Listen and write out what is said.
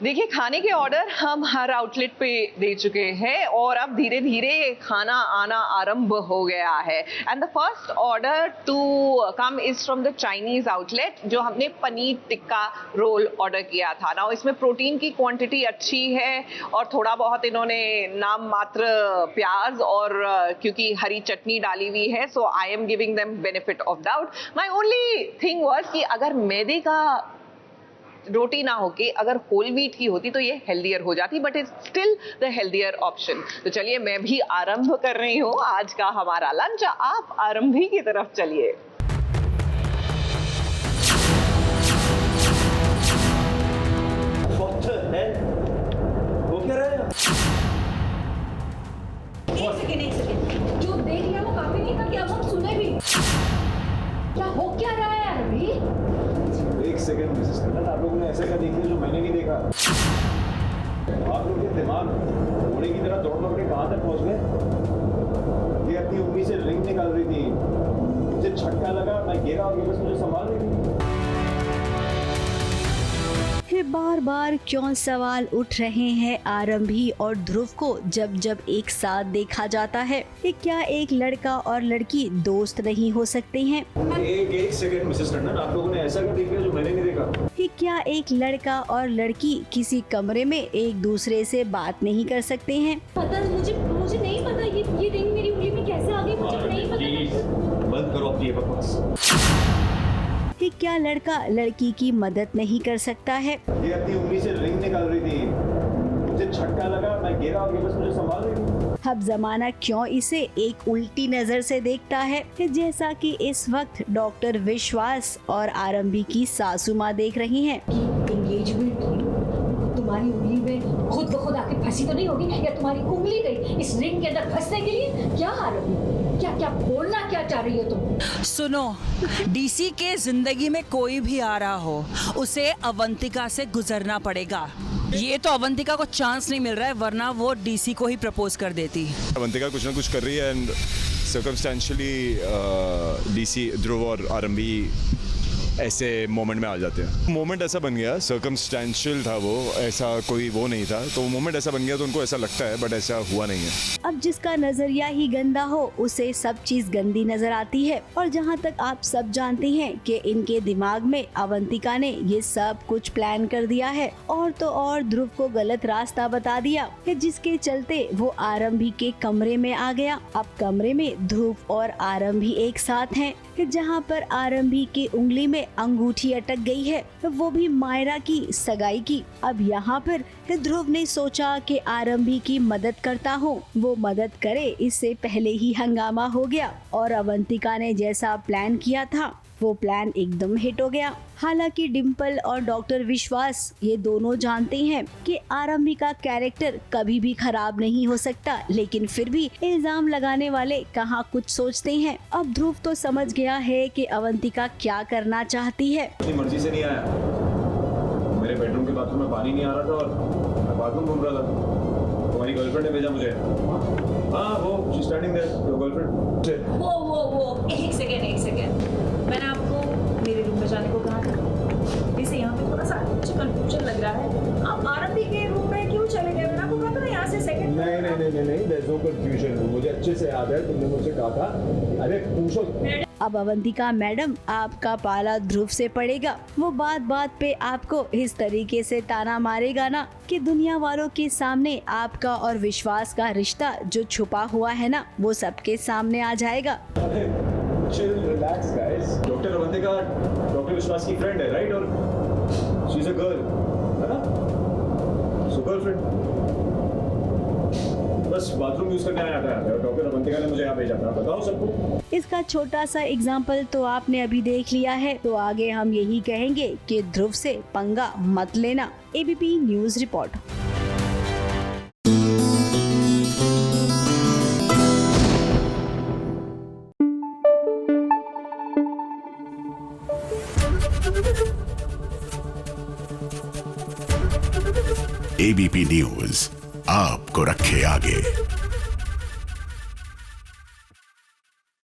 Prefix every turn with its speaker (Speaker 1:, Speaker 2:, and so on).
Speaker 1: देखिए, खाने के ऑर्डर हम हर आउटलेट पे दे चुके हैं और अब धीरे धीरे खाना आना आरंभ हो गया है। And the first order to come is from the Chinese outlet, जो हमने पनीर टिक्का रोल ऑर्डर किया था ना। इसमें प्रोटीन की क्वांटिटी अच्छी है और थोड़ा बहुत इन्होंने नाम मात्र प्याज और क्योंकि हरी चटनी डाली हुई है, so I am giving them benefit of doubt. My only thing was कि अगर मैदे का रोटी ना होके अगर होल व्हीट की होती तो ये हेल्दियर हो जाती, but it's still the healthier option. तो चलिए, मैं भी आरंभ कर रही हूँ आज का हमारा लंच। आप आरंभी की तरफ चलिए।
Speaker 2: वो क्या रहा है?
Speaker 3: एक सेकेंड, जो देख लिया वो काफी नहीं था कि अब हम सुने भी। क्या हो क्या रहा है अभी?
Speaker 2: एक सेकंड मिसेस कन्नन, आप लोगों ने ऐसा क्या देख लिया जो मैंने नहीं देखा? आप लोग के दिमाग घोड़े की तरह दौड़ दौड़ के कहाँ तक पहुँच गए? ये अपनी उंगली से रिंग निकाल रही थी, मुझे झटका लगा, मैं गिरा और ये बस मुझे संभाल रही थी।
Speaker 4: बार बार क्यों सवाल उठ रहे हैं आरंभी और ध्रुव को जब जब एक साथ देखा जाता है कि क्या एक लड़का और लड़की दोस्त नहीं हो सकते हैं?
Speaker 2: एक सेकंड मिसेस कन्नन, आप लोगों ने ऐसा क्या देख लिया जो मैंने नहीं देखा?
Speaker 4: कि क्या एक लड़का और लड़की किसी कमरे में एक दूसरे से बात नहीं कर सकते हैं?
Speaker 3: पता मुझे नहीं पता ये रिंग मेरी उंगली में कैसे आ गई, मुझे नहीं पता।
Speaker 2: बंद करो अपनी ये बकवास।
Speaker 4: कि क्या लड़का लड़की की मदद नहीं कर सकता है?
Speaker 2: ये अपनी उंगली से रिंग निकाल रही थी, मुझे झटका लगा, मैं गिरा और ये बस मुझे संभाल रही थी।
Speaker 4: अब जमाना क्यों इसे एक उल्टी नजर से देखता है कि जैसा कि इस वक्त डॉक्टर विश्वास और आरंभी की सासू माँ देख रही हैं।
Speaker 3: एंगेजमेंट तुम्हारी उंगली में खुद ब खुद आके फंसी तो नहीं होगी, या तुम्हारी उंगली गई इस रिंग के अंदर फंसने के लिए? क्या आ रही, क्या बोलना क्या चाह रही हो तुम?
Speaker 5: सुनो, डीसी के जिंदगी में कोई भी आ रहा हो उसे अवंतिका से गुजरना पड़ेगा। ये तो अवंतिका को चांस नहीं मिल रहा है, वरना वो डीसी को ही प्रपोज कर देती।
Speaker 6: अवंतिका कुछ ना कुछ कर रही है एंड सर्कमस्टेंशियली डीसी ध्रुव और आरंभी ऐसे मोमेंट में आ जाते हैं। मोमेंट ऐसा बन गया, सर्कमस्टेंशियल था वो, ऐसा कोई वो नहीं था, तो मोमेंट ऐसा बन गया तो उनको ऐसा लगता है, बट ऐसा हुआ नहीं है।
Speaker 4: अब जिसका नजरिया ही गंदा हो उसे सब चीज गंदी नजर आती है। और जहाँ तक आप सब जानते हैं कि इनके दिमाग में अवंतिका ने ये सब कुछ प्लान कर दिया है और तो और ध्रुव को गलत रास्ता बता दिया कि जिसके चलते वो आरंभी के कमरे में आ गया। अब कमरे में ध्रुव और आरंभी एक साथ हैं कि जहाँ पर आरंभी की उंगली में अंगूठी अटक गई है, वो भी मायरा की सगाई की। अब यहाँ पर ध्रुव ने सोचा कि आरंभी की मदद करता हूँ, वो मदद करे, इससे पहले ही हंगामा हो गया और अवंतिका ने जैसा प्लान किया था वो प्लान एकदम हिट हो गया। हालांकि डिम्पल और डॉक्टर विश्वास ये दोनों जानते हैं कि आरंभी का कैरेक्टर कभी भी खराब नहीं हो सकता, लेकिन फिर भी इल्जाम लगाने वाले कहाँ कुछ सोचते हैं। अब ध्रुव तो समझ गया है कि अवंतिका क्या करना चाहती है।
Speaker 2: अपनी मर्जी से नहीं आया, मेरे बेडरूम के बाथरूम में पानी नहीं आ रहा था और मैं बाथरूम घूम रहा था, तुम्हारी गर्लफ्रेंड ने भेजा मुझे। हाँ, वो she standing there, your girlfriend.
Speaker 3: वो एक सेकेंड, मैंने आपको मेरे रूम में जाने को कहा था। इसे यहाँ पे थोड़ा सा कुछ कंफ्यूजन लग रहा है। आप आरंभी के रूम में क्यों चले गए? मैंने आपको कहा था ना यहाँ से सेकंड।
Speaker 2: नहीं, देयर इज नो कंफ्यूजन। मुझे अच्छे से याद है, तुमने मुझसे कहा था, अरे पूछो।
Speaker 4: अब अवंतिका मैडम, आपका पाला ध्रुव से पड़ेगा। वो बात बात पे आपको इस तरीके से ताना मारेगा ना कि दुनिया वालों के सामने आपका और विश्वास का रिश्ता जो छुपा हुआ है ना, वो सबके सामने आ जाएगा।
Speaker 2: Chill, relax guys. Doctor Avantika doctor विश्वास की फ्रेंड है, राइट? और शी इज अ गर्ल, है ना? सो गर्लफ्रेंड। बस बाथरूम यूज करने आया था और डॉक्टर अवंतिका ने मुझे यहाँ भेजा था। बताओ सबको।
Speaker 4: इसका छोटा सा एग्जाम्पल तो आपने अभी देख लिया है, तो आगे हम यही कहेंगे कि ध्रुव से पंगा मत लेना। ABP news report.
Speaker 7: ABP news आपको रखे आगे।